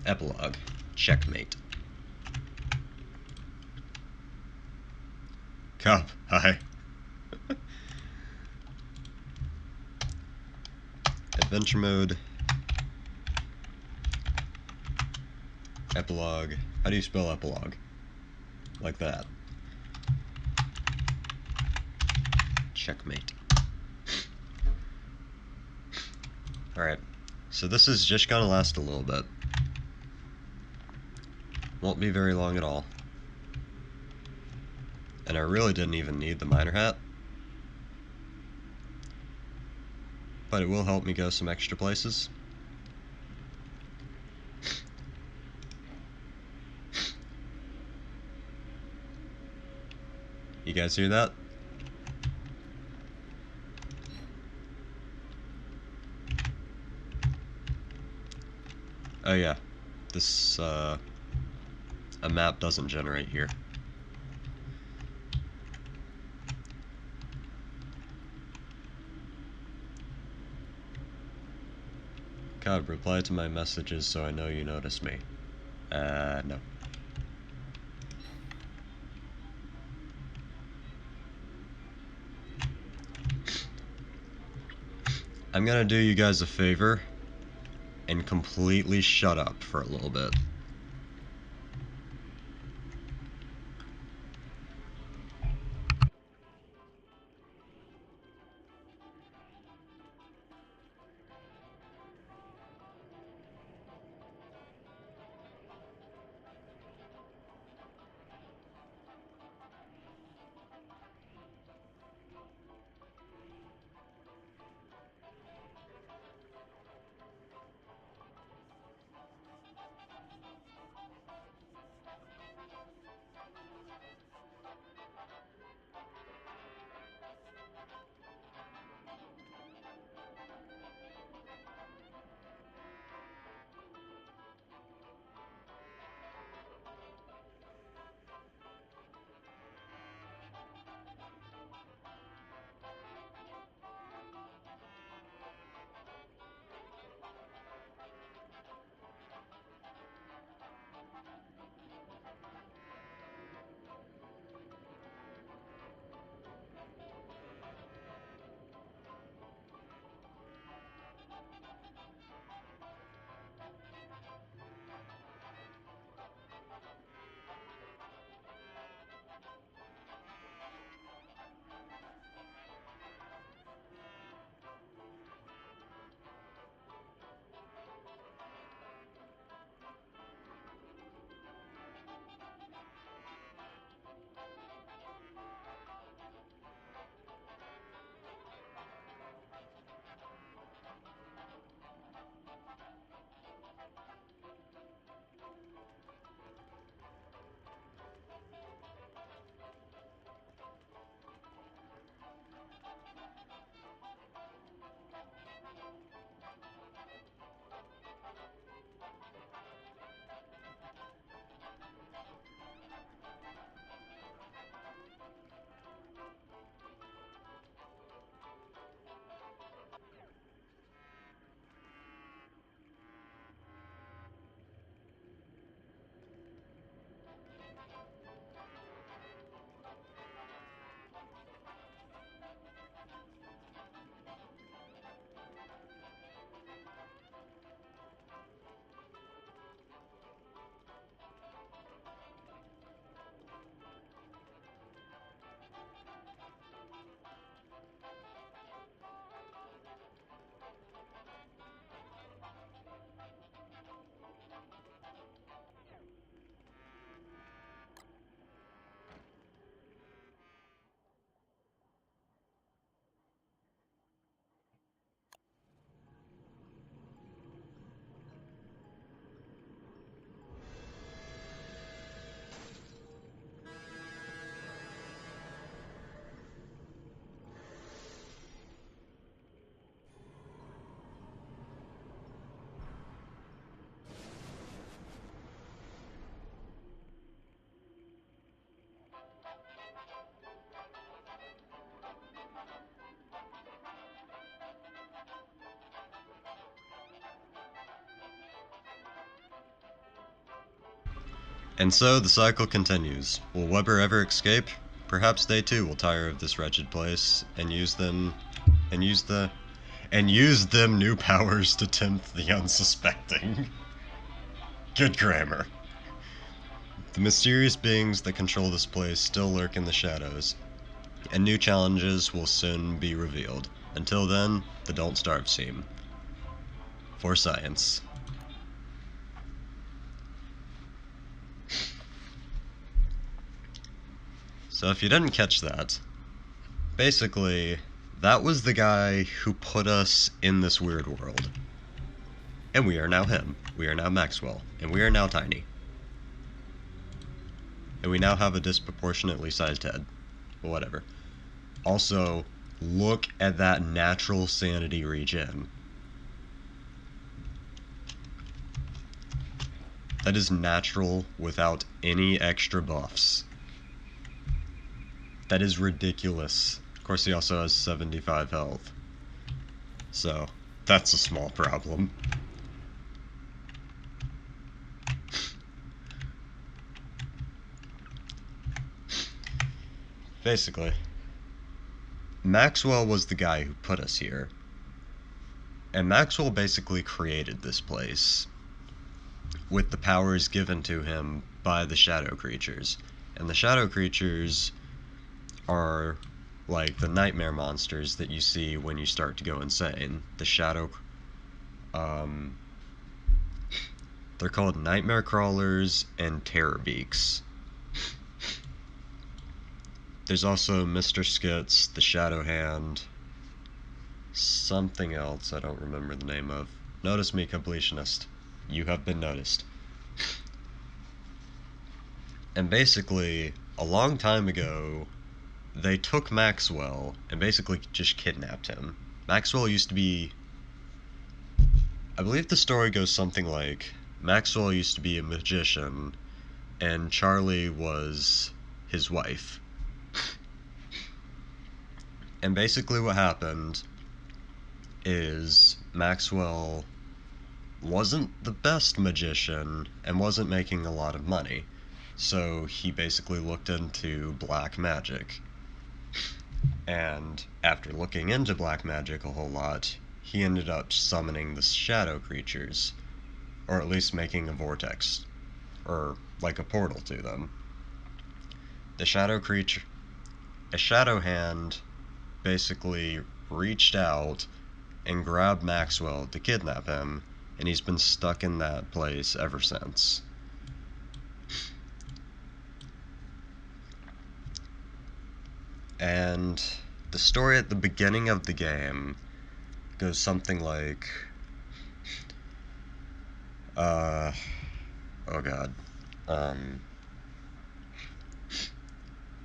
Epilogue. Checkmate. Cup, hi. Adventure mode. Epilogue. How do you spell epilogue? Like that. Checkmate. Alright, so this is just gonna last a little bit. Won't be very long at all. And I really didn't even need the miner hat. But it will help me go some extra places. You guys hear that? Oh yeah, this, a map doesn't generate here. God, reply to my messages so I know you notice me. No. I'm gonna do you guys a favor and completely shut up for a little bit. And so the cycle continues. Will Weber ever escape? Perhaps they too will tire of this wretched place and use them new powers to tempt the unsuspecting. Good grammar. The mysterious beings that control this place still lurk in the shadows, and new challenges will soon be revealed. Until then, the Don't Starve scene. For science. So if you didn't catch that, basically, that was the guy who put us in this weird world. And we are now him. We are now Maxwell. And we are now tiny. And we now have a disproportionately sized head. But whatever. Also, look at that natural sanity regen. That is natural without any extra buffs. That is ridiculous. Of course, he also has 75 health. So, that's a small problem. Basically, Maxwell was the guy who put us here. And Maxwell basically created this place with the powers given to him by the shadow creatures. And the shadow creatures are like the nightmare monsters that you see when you start to go insane. The shadow... they're called nightmare crawlers and terror beaks. There's also Mr. Skits, the Shadow Hand, something else I don't remember the name of. Notice me, completionist. You have been noticed. And basically, a long time ago, they took Maxwell and basically just kidnapped him. Maxwell used to be... I believe the story goes something like, Maxwell used to be a magician, and Charlie was his wife. And basically what happened is Maxwell wasn't the best magician and wasn't making a lot of money. So he basically looked into black magic. And after looking into black magic a whole lot, he ended up summoning the shadow creatures. Or at least making a vortex. Or like a portal to them. The shadow creature... A shadow hand basically reached out and grabbed Maxwell to kidnap him, and he's been stuck in that place ever since. And the story at the beginning of the game goes something like, oh god,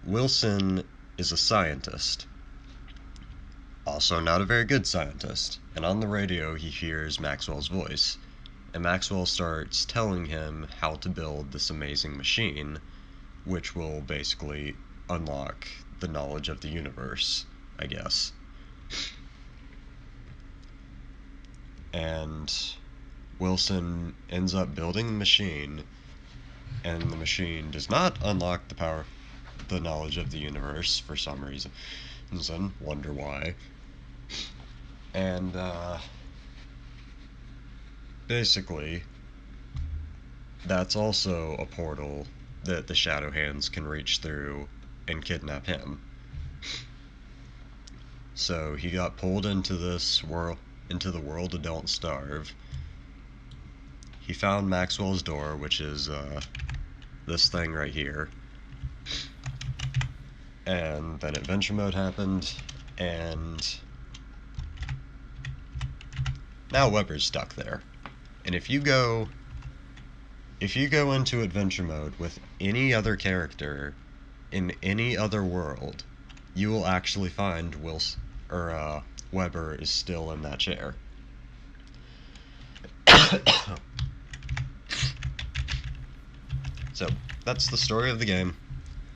Wilson is a scientist. Also not a very good scientist, and on the radio he hears Maxwell's voice, and Maxwell starts telling him how to build this amazing machine, which will basically unlock the knowledge of the universe, I guess. And Wilson ends up building the machine, and the machine does not unlock the knowledge of the universe for some reason. Wonder why. And basically, that's also a portal that the Shadow Hands can reach through and kidnap him. So he got pulled into this world, into the world of Don't Starve. He found Maxwell's door, which is this thing right here. And then adventure mode happened, and now Weber's stuck there. And if you go into adventure mode with any other character in any other world, you will actually find Weber is still in that chair. So that's the story of the game.